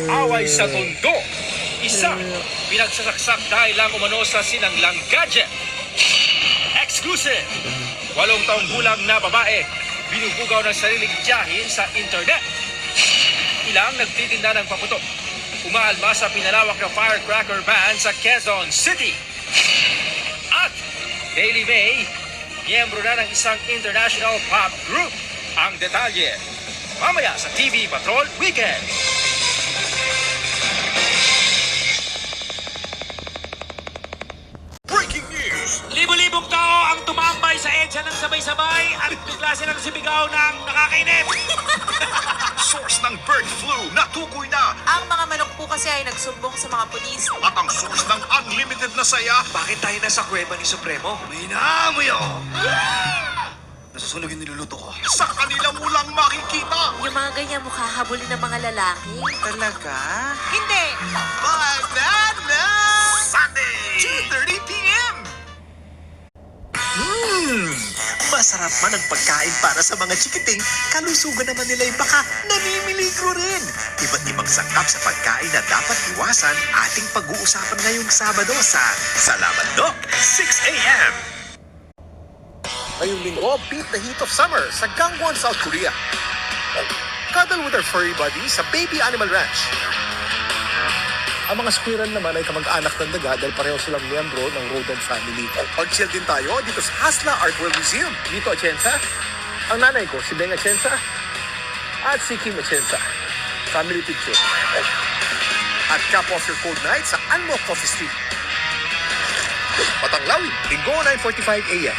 away sa Tondo. Isa, pinagsasaksak dahil lang umano sa sinanglang gadget. Exclusive! 8 taong gulang na babae, binubugaw ng sariling tiyahin sa internet. Ilang nagtitinda ng paputok. Umaalma sa pinalawak na firecracker ban sa Quezon City. At Daily May, miyembro na ng isang international pop group. Ang detalye, mamaya sa TV Patrol Weekend. Breaking news! Libo-libong tao ang tumambay sa EDSA ng sabay-sabay at bigla silang sumigaw ng nakakainip. Source ng bird flu, natukoy na! Ang mga manok po kasi ay nagsumbong sa mga pulis. At ang source ng unlimited na saya, Bakit tayo nasa kuweba ni Supremo? may naamoy ako! Nasusunog yung niluluto ko. Sa kanila mo lang makikita! Yung mga ganyan mukha habulin ng mga lalaki. Talaga? Hindi! Banana! Sunday! 2:30 p.m. Masarap man ang pagkain para sa mga chikiting, kalusugan naman nila ay baka namimiligro rin. Iba't ibang sangkap sa pagkain na dapat iwasan ating pag-uusapan ngayong Sabado sa Salamat Doc, 6 a.m. Ngayong linggo, beat the heat of summer sa Gangwon, South Korea. Cuddle with our furry buddy sa Baby Animal Ranch. Ang mga squirrel naman ay kamag-anak ng daga dahil pareho silang miyembro ng rodent family. Pag-chill din tayo dito sa Hasla Art World Museum. Dito Atienza, ang nanay ko si Beng Atienza at si Kim Atienza. Family picture. At cap off your cold night sa Anmo Coffee Street. Patanglawin, linggo 9:45 a.m.